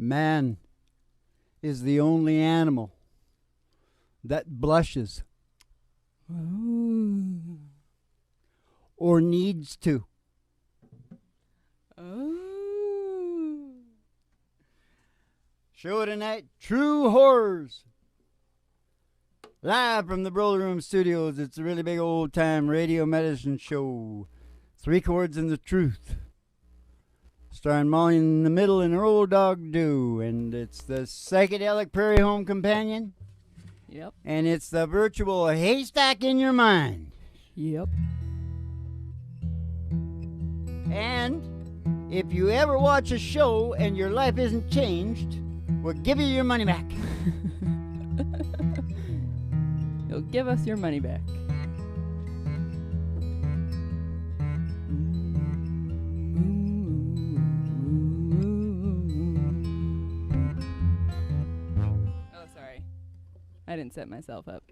Man is the only animal that blushes or needs to. Show tonight, True Horrors. Live from the Broly Room Studios, it's a really big old-time radio medicine show. 3 Chords and the Truth. Starring Molly in the middle and her old dog Do. And it's the Psychedelic Prairie Home Companion. Yep. And it's the virtual haystack in your mind. Yep. And if you ever watch a show and your life isn't changed, we'll give you your money back. You'll give us your money back. Oh, sorry. I didn't set myself up.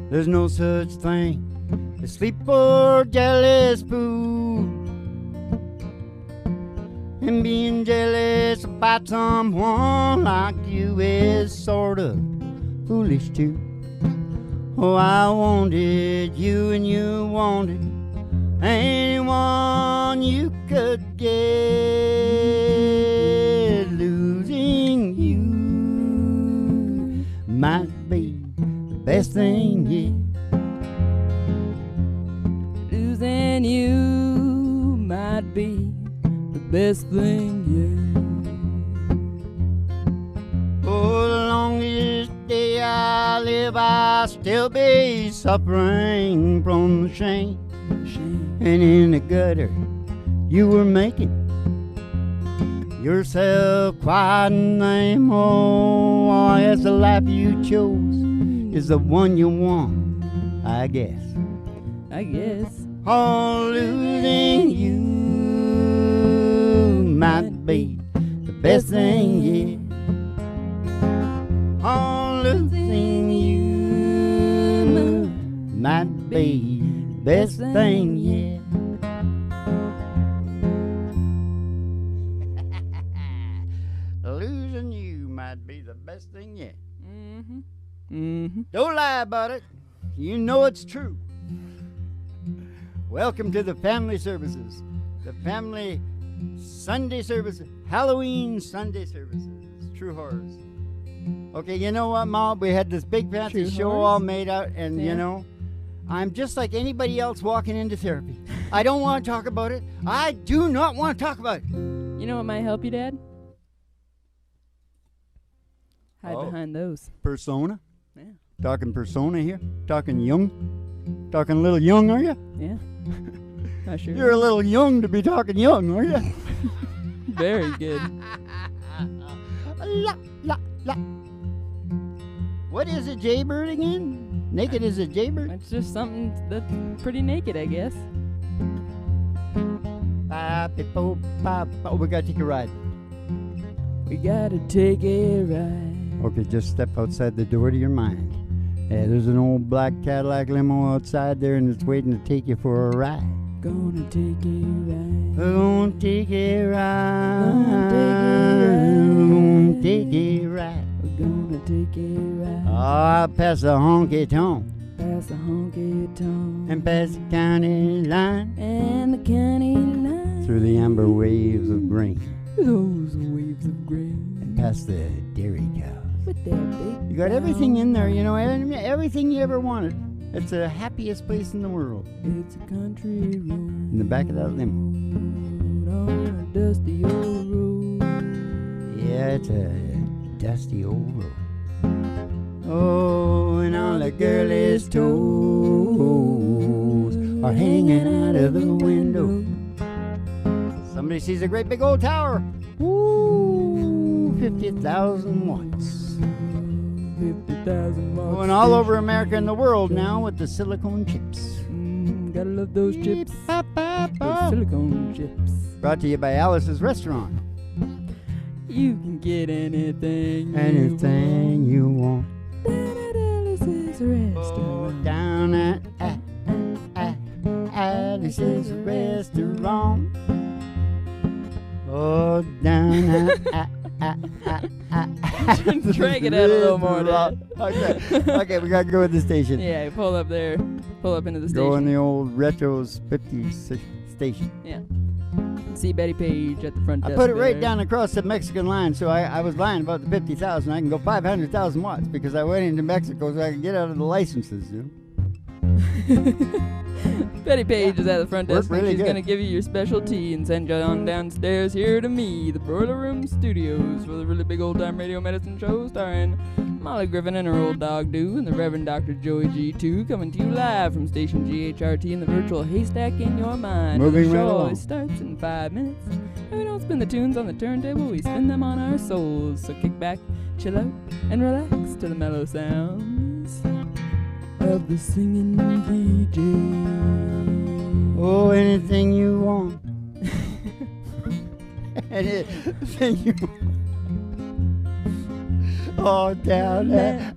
There's no such thing as sleep or jealous food. And being jealous about someone like you is sort of foolish too. Oh, I wanted you and you wanted anyone you could get. Losing you might be the best thing yet. Losing you might be the best thing yet. Oh, the longest day I live, I'll still be suffering from the shame. And in the gutter, you were making yourself quite a name. Oh, I guess the life you chose is the one you want, I guess. I guess. Oh, losing you might be the best thing yet. Oh, losing you might be the best thing yet. Losing you might be the best thing yet. Mm-hmm. Mm-hmm. Don't lie about it. You know it's true. Welcome to the family services. The family Sunday services. Halloween Sunday services. True Horrors. Okay, you know what, Ma? We had this big fancy True show Horrors? all made out, and Yeah. you know, I'm just like anybody else walking into therapy. I don't want to talk about it. I do not want to talk about it. You know what might help you, Dad? Hide Oh. behind those. Persona. Yeah. Talking persona here. Talking young. Talking a little young, are you? Yeah. Not sure. You're a little young to be talking young, are you? Very good. La, la, la. What is a jaybird again? Naked as a jaybird? It's just something that's pretty naked, I guess. Oh, we gotta take a ride. We gotta take a ride. Okay, just step outside the door to your mind. There's an old black Cadillac limo outside there, and it's waiting to take you for a ride. Gonna take a ride. We're gonna take a ride. Gonna Take a ride. We're gonna take a ride. Oh, past the honky tonk Past the honky tonk and past the county line, and the county line. through the amber waves of grain, Those waves of grain and past the dairy cows. with their big. You got everything in there, you know, everything you ever wanted. It's the happiest place in the world. It's a country road. In the back of that limo. On a dusty old road. Yeah, it's a dusty old road. Oh, and all the girlies' toes are hanging out of the window. Somebody sees a great big old tower. Ooh, 50,000 watts. 50,000 watts. Going all over America and the world now with the silicone chips. Gotta love those chips. Beep, bop, Those bop. silicone chips. Brought to you by Alice's Restaurant. You can get anything. Anything you want. Down at Alice's Oh, restaurant. down at This is a restaurant. Oh, down. Drag it out a little more, Dad. Okay, we gotta go with the station. Yeah, pull up there. Pull up into the station. Go in the old Retros 50 station. Yeah. See Betty Page at the front I desk. put it right there. down across the Mexican line, so I was lying about the 50,000. I can go 500,000 watts because I went into Mexico so I could get out of the licenses. You know? Betty Page is at the front desk. Really She's good. going to give you your special tea and send you on downstairs here to me, the Boiler Room Studios, for the really big old-time radio medicine show starring Molly Griffin and her old dog, Do, and the Reverend Dr. Joey G2, coming to you live from station GHRT in the virtual haystack in your mind. Moving the right show along. always starts in 5 minutes, and we don't spin the tunes on the turntable, we spin them on our souls. So kick back, chill out, and relax to the mellow sounds of the singing DJ. Oh, anything you want. Anything you want. Oh, down there.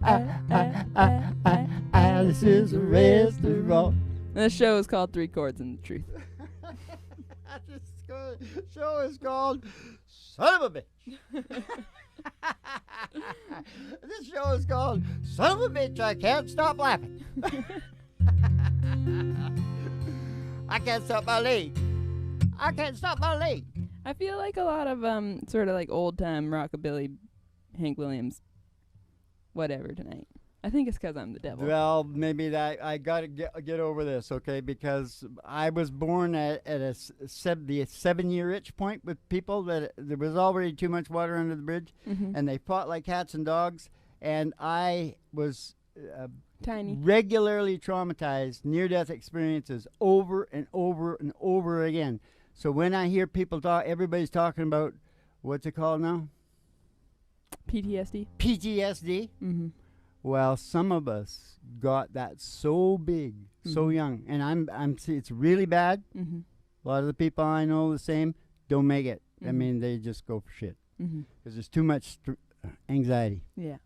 This is a restaurant. And this show is called 3 Chords and the Truth. This show is called Son of a Bitch. This show is called Son of a Bitch, I Can't Stop Laughing. I can't stop my leg. I can't stop my leg. I feel like a lot of sort of like old time rockabilly, Hank Williams, whatever tonight. I think it's 'cause I'm the devil. Well, maybe that I gotta get over this, okay? Because I was born at the 7-year itch point with people that there was already too much water under the bridge, and they fought like cats and dogs, and I was Tiny. regularly traumatized, near-death experiences over and over and over again. So when I hear people talk, everybody's talking about what's it called now? PTSD. PTSD. Mm-hmm. Well, some of us got that so big, so young, and I'm see, it's really bad. Mm-hmm. A lot of the people I know the same don't make it. I Mhm. mean, they just go for shit Mm-hmm. because there's too much anxiety. Yeah.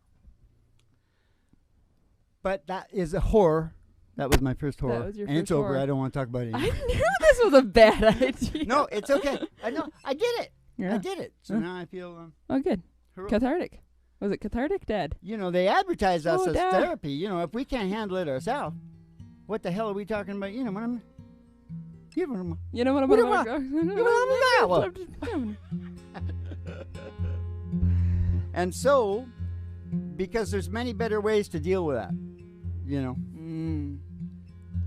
But that is a horror. That was my first horror, was your and first it's over. horror. I don't want to talk about it I anymore. knew this was a bad idea. No, it's okay. I know. I did it. Yeah. I did it. So Huh. now I feel Oh, good. heroic. Cathartic. Was it cathartic, Dad? You know, they advertise us Oh, as Dad. therapy. You know, if we can't handle it ourselves, what the hell are we talking about? You know what I'm. You know what I'm. You know what I'm What gonna And so, because there's many better ways to deal with that, you know,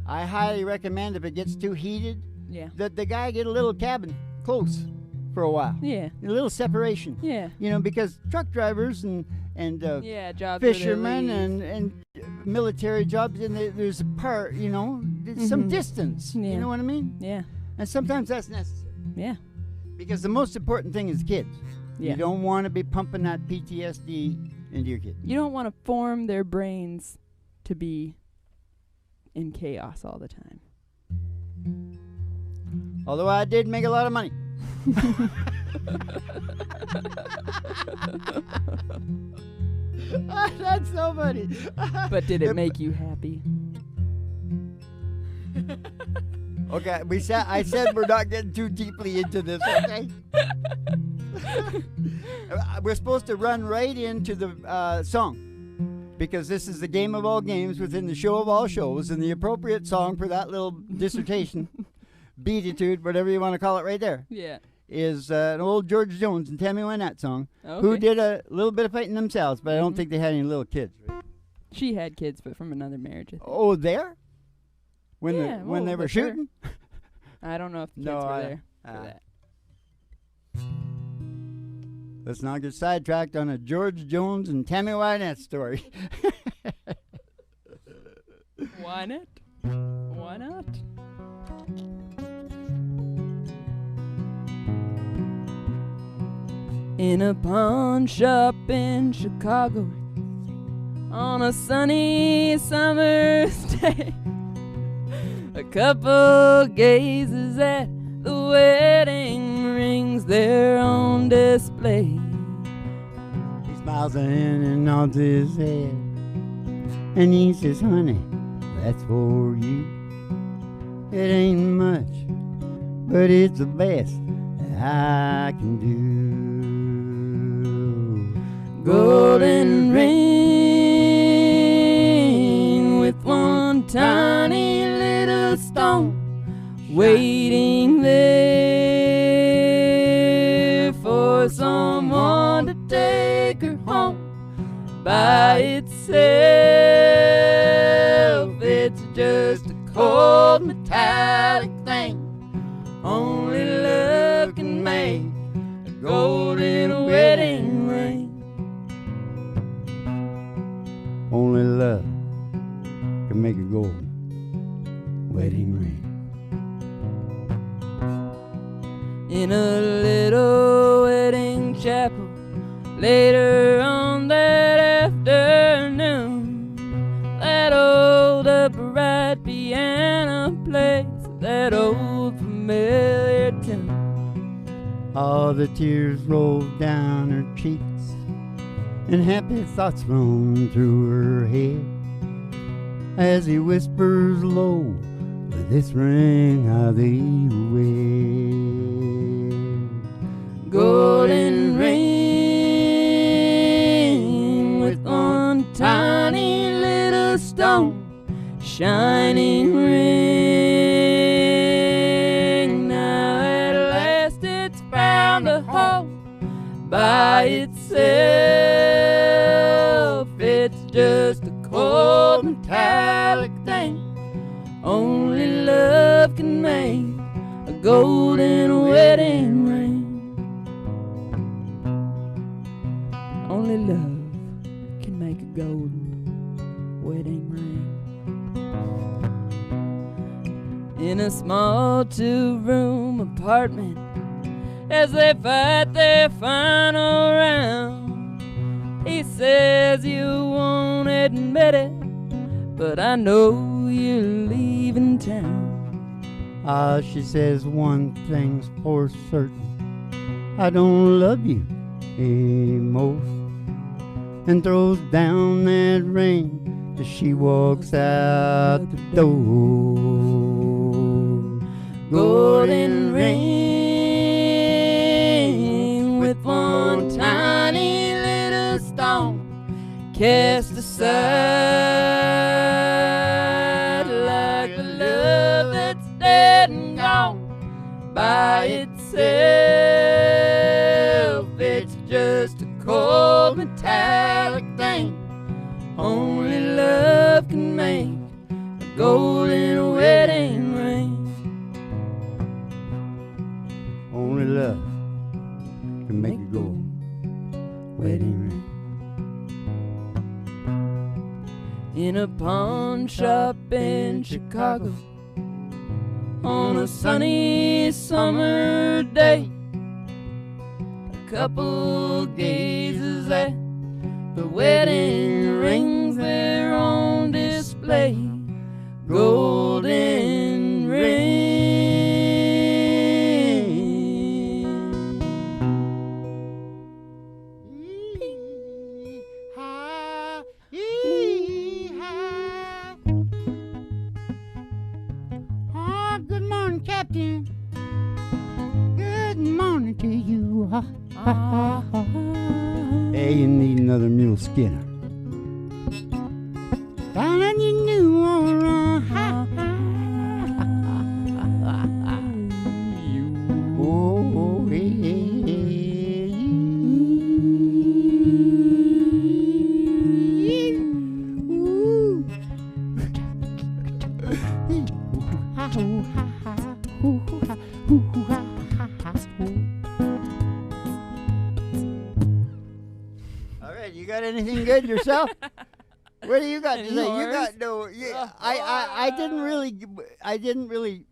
I highly recommend if it gets too heated, Yeah. that the guy get a little cabin close for a while, Yeah. a little separation, Yeah. you know, because truck drivers and Yeah. Jobs. where they fishermen leave. and military jobs, and there's a part, you know, there's some Mhm. distance. Yeah. You know what I mean? Yeah. And sometimes that's necessary. Yeah. Because the most important thing is kids. Yeah. You don't want to be pumping that PTSD into your kids. You don't want to form their brains to be in chaos all the time. Although I did make a lot of money. That's so funny. But did it make you happy? Okay, I said we're not getting too deeply into this, okay? We're supposed to run right into the song. Because this is the game of all games within the show of all shows, and the appropriate song for that little dissertation, beatitude, whatever you want to call it right there, Yeah. is an old George Jones and Tammy Wynette song, Okay. who did a little bit of fighting themselves, but I don't think they had any little kids. She had kids, but from another marriage, I think. Oh, there? When Yeah, when they well, were but they're- shooting? I don't know if the kids No, were I- there for that. Let's not get sidetracked on a George Jones and Tammy Wynette story. Why not? Why not? In a pawn shop in Chicago on a sunny summer's day, a couple gazes at the wedding rings there on display. He smiles in and nods his head, and he says, "Honey, that's for you." It ain't much, but it's the best that I can do. Golden ring with one tiny little stone waiting there for someone to take her home. By itself, it's just a cold metallic thing. Only love can make a golden wedding ring. Only love can make a golden wedding ring. In a little wedding chapel later on that afternoon, that old upright piano plays that old familiar tune. All the tears rolled down her cheeks, and happy thoughts roam through her head, as he whispers low, with this ring are thee wed. Golden ring with one tiny little stone, shining ring. Now at last it's found a home. By itself, it's just a cold metallic thing. Only love can make a golden wedding ring. Only love can make a golden wedding ring. In a small two-room apartment, as they fight their final round, he says you won't admit it, but I know you're leaving town. Ah, she says one thing's for certain, I don't love you anymore, and throws down that ring as she walks out the door. Golden ring with one tiny little stone cast aside, like the love that's dead and gone. By itself, it's just a cold metallic thing. Only love can make a golden wedding ring. Only love can make a golden wedding ring. In a pawn shop in Chicago, on a sunny summer day, a couple gazes at the wedding rings there on display. Golden ring. Oh, good morning, Captain. Good morning to you. Hey, you need another mule Skinner. Down on your New Orleans. Oh, hey, all right, you got anything good yourself? What do you got to say? You got no. I didn't really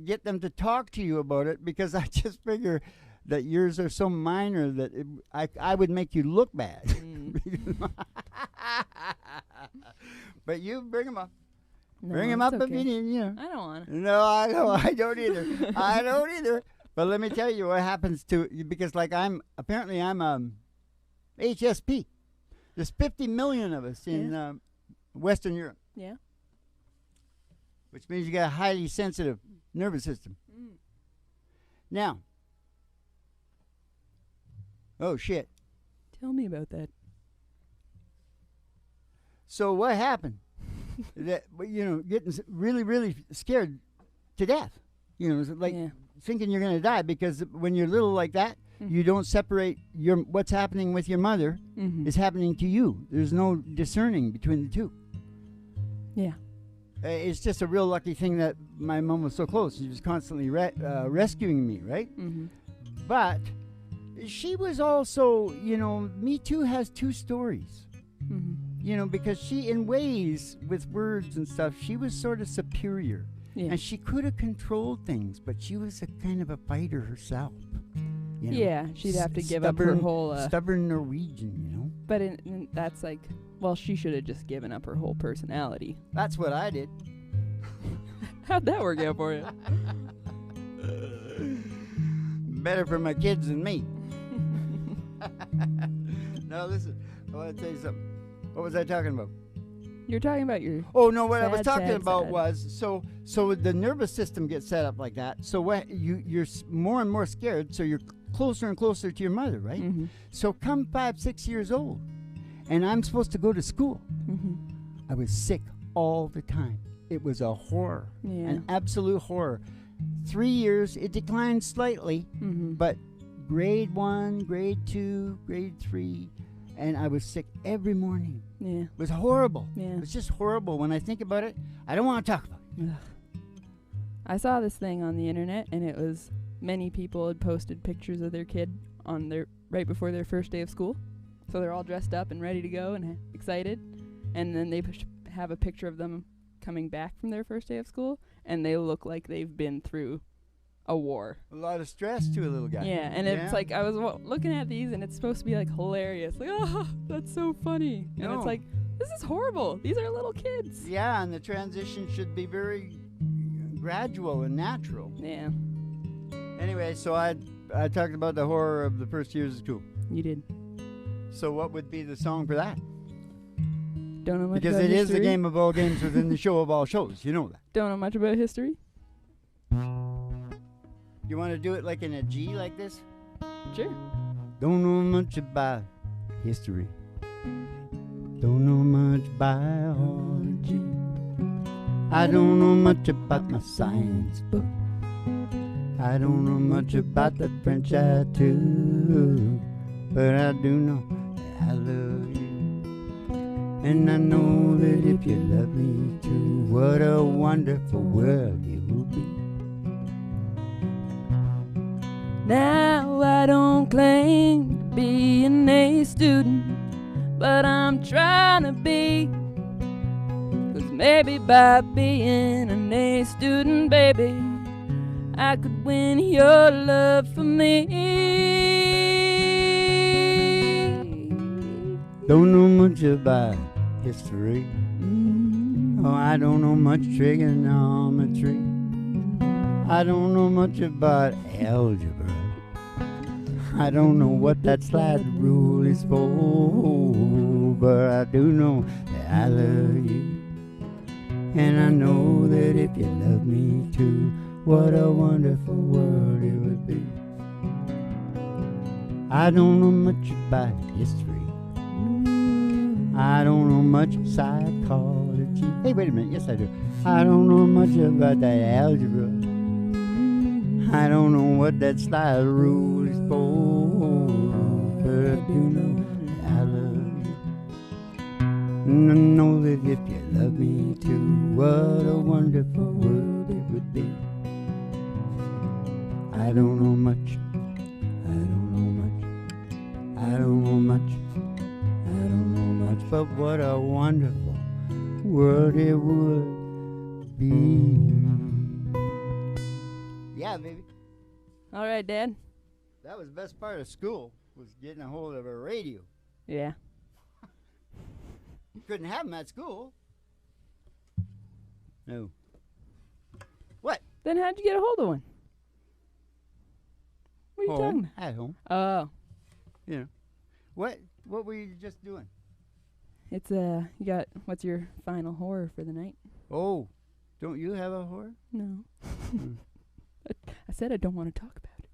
get them to talk to you about it because I just figure that yours are so minor that I would make you look bad. But you bring them up. No, Bring him it's up if okay. you need. You know. I don't want to. No, I don't either. I don't either. But let me tell you what happens to because like I'm HSP. There's 50 million of us in Western Europe. Yeah. which means you got a highly sensitive nervous system. Now, oh shit. Tell me about that. So what happened? That getting really, really scared to death. Like thinking you're gonna die, because when you're little like that, you don't separate what's happening with your mother is happening to you. There's no discerning between the two. Yeah. It's just a real lucky thing that my mom was so close. She was constantly rescuing me, right? But she was also, Me Too has two stories. Because she, in ways, with words and stuff, she was sort of superior. Yeah. And she could have controlled things, but she was a kind of a fighter herself. Yeah, she'd have to give up her whole... stubborn Norwegian, But that's like... Well, she should have just given up her whole personality. That's what I did. How'd that work out for you? Better for my kids than me. Now listen, I want to tell you something. What was I talking about? You're talking about your... Oh, no, what I was talking about was, so the nervous system gets set up like that, so what you're more and more scared, so you're closer and closer to your mother, right? So come 5, 6 years old, and I'm supposed to go to school. I was sick all the time. It was a horror, an absolute horror. 3 years, it declined slightly, but grade 1, grade 2, grade 3, and I was sick every morning. Yeah. It was horrible. Yeah. It was just horrible. When I think about it, I don't want to talk about it. I saw this thing on the internet, and it was many people had posted pictures of their kid on right before their first day of school. So they're all dressed up and ready to go and excited. And then they have a picture of them coming back from their first day of school, and they look like they've been through a war. A lot of stress to a little guy. Yeah, and it's like, I was looking at these, and it's supposed to be like hilarious. Like, oh, that's so funny. And it's like, this is horrible. These are little kids. Yeah, and the transition should be very gradual and natural. Yeah. Anyway, so I talked about the horror of the first years of school. You did. So what would be the song for that? Don't know much because about history. Because it is the game of all games within the show of all shows. You know that. Don't know much about history. You want to do it like in a G like this? Sure. Don't know much about history. Don't know much biology. I don't know much about my science book. I don't know much about the French I took. But I do know that I love you. And I know that if you love me too, what a wonderful world it will be. Now I don't claim to be an A student, but I'm trying to be. 'Cause maybe by being an A student, baby, I could win your love for me. Don't know much about history. Oh, I don't know much trigonometry. I don't know much about algebra. I don't know what that slide rule is for, but I do know that I love you. And I know that if you love me too, what a wonderful world it would be. I don't know much about history. I don't know much psychology. Hey, wait a minute. Yes, I do. I don't know much about that algebra. I don't know what that slide rule is for, but I do know that I love you. And I know that if you love me too, what a wonderful world it would be. I don't know much. I don't know much. I don't know much. I don't know much, but what a wonderful world it would be. Yeah, baby. All right, Dad. That was the best part of school, was getting a hold of a radio. Yeah. Couldn't have them at school. No. What? Then how'd you get a hold of one? What are you talking about? At home. Oh. You know. What were you just doing? It's, you got, what's your final horror for the night? Oh, Don't you have a horror? No. Hmm. I said I don't want to talk about it.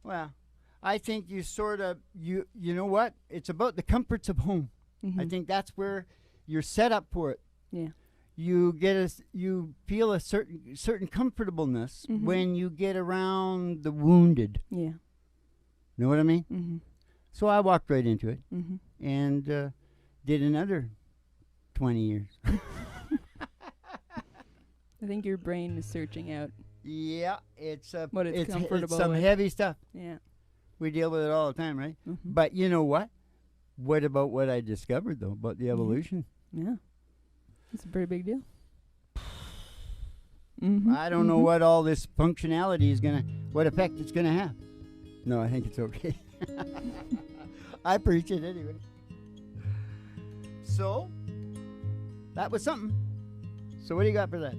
Well, I think you sort of you know what? It's about the comforts of home. I think that's where you're set up for it. Yeah. You feel a certain comfortableness when you get around the wounded. Yeah. Know what I mean? Mm-hmm. So I walked right into it and did another 20 years. I think your brain is searching out. Yeah, it's what it's comfortable it's some with. heavy stuff. Yeah. We deal with it all the time, right? But you know what? What about what I discovered though about the evolution? Yeah. It's a pretty big deal. I don't know what all this functionality is what effect it's gonna have. No, I think it's okay. I preach it anyway. So, that was something. So what do you got for that?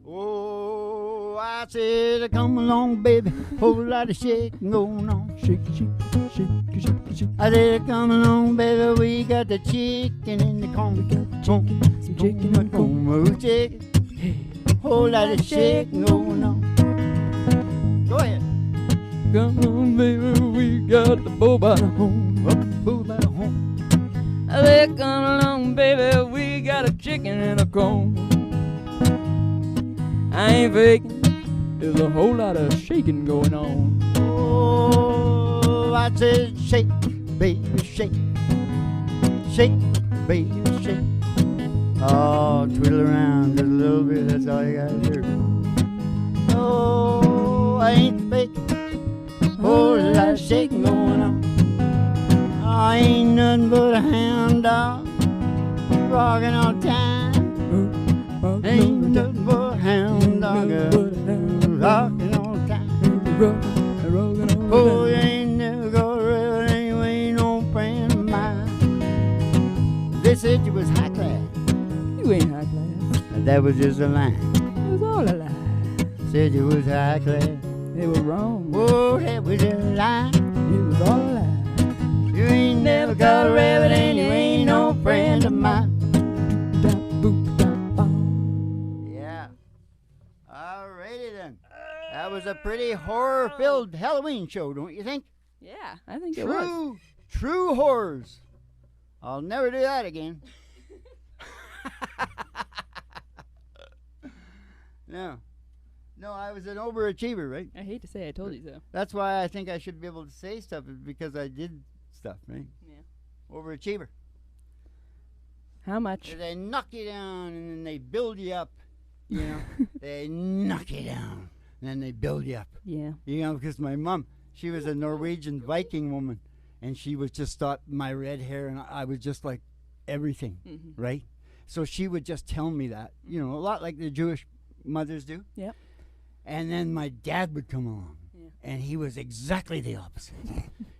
Oh, I said, come along, baby. Whole lot of shaking going on. Shake, shake, shake, shake, shake. I said, come along, baby. We got the chicken in the corn. We got the chicken, some chicken in the corn. Move chicken. Whole lot of shaking going on. Go ahead. Come on, baby. We got the bull by the horn. Bull by the horn. I said, come along, baby. We got a chicken in the corn. I ain't faking. There's a whole lot of shaking going on. Oh, I said shake, baby, shake. Shake, baby, shake. Oh, twiddle around just a little bit, that's all you gotta do. Oh, I ain't faking. Whole lot of shaking going on. I ain't nothing but a hound dog, rocking all the time. Ain't nothing but a hound dog, rocking all the time. Oh, you ain't never got rid, you ain't no friend of mine. They said you was high class. You ain't high class. That was just a line. It was all a lie. Said you was high class. They were wrong. Oh, that was just a line. It was all a lie. You ain't never got a rabbit and you ain't no friend of mine. Yeah. Alrighty then. That was a pretty horror-filled Halloween show, don't you think? Yeah, I think it was. True horrors. I'll never do that again. No, I was an overachiever, right? I hate to say I told you so. That's why I think I should be able to say stuff, is because I did stuff, right? Yeah. Overachiever. How much? They knock you down and then they build you up. You know, they knock you down and then they build you up. Yeah. You know, because my mom, she was a Norwegian Viking woman, and she was just thought my red hair and I was just like everything, right? So she would just tell me that, you know, a lot like the Jewish mothers do. Yep. And then my dad would come along, and he was exactly the opposite.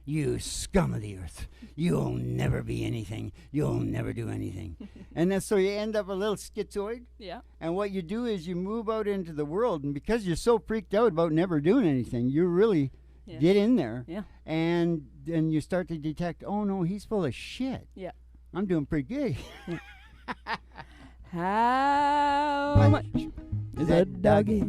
You scum of the earth. You'll never be anything. You'll never do anything. And then so you end up a little schizoid. Yeah. And what you do is you move out into the world, and because you're so freaked out about never doing anything, you really get in there. Yeah. And then you start to detect, oh, no, he's full of shit. Yeah. I'm doing pretty good. How much is a doggy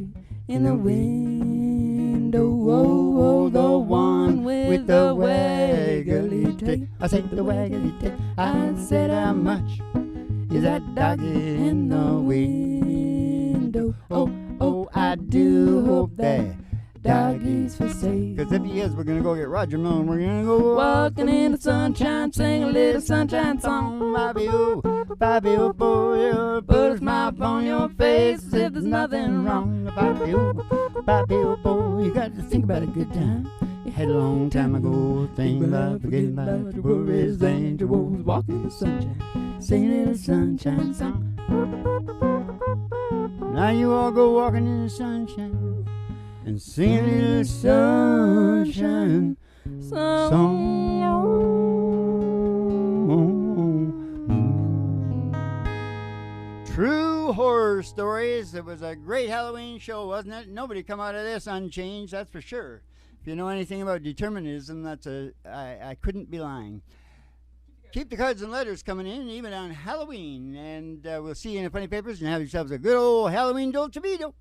in the window? Oh, the one with the waggly tail. I said the waggly tail. I said how much is that doggy in the window? Oh, I do hope that doggy's for sale. Because if he is, we're going to go get Roger Mill and we're going to go walking in the sunshine, sing a little sunshine song. Bobby-oo, boy, put a smile upon your face as if there's nothing wrong. Bobby-oo, boy, you got to think about a good time. You had a long time ago, think about forgetting about your worries and your woes. Walking in the sunshine, sing a little sunshine song. Now you all go walking in the sunshine and sing a little sunshine song. True horror stories. It was a great Halloween show, wasn't it? Nobody come out of this unchanged, that's for sure. If you know anything about determinism, I couldn't be lying. Keep the cards and letters coming in, even on Halloween. And we'll see you in the funny papers and have yourselves a good old Halloween Dolce Vito.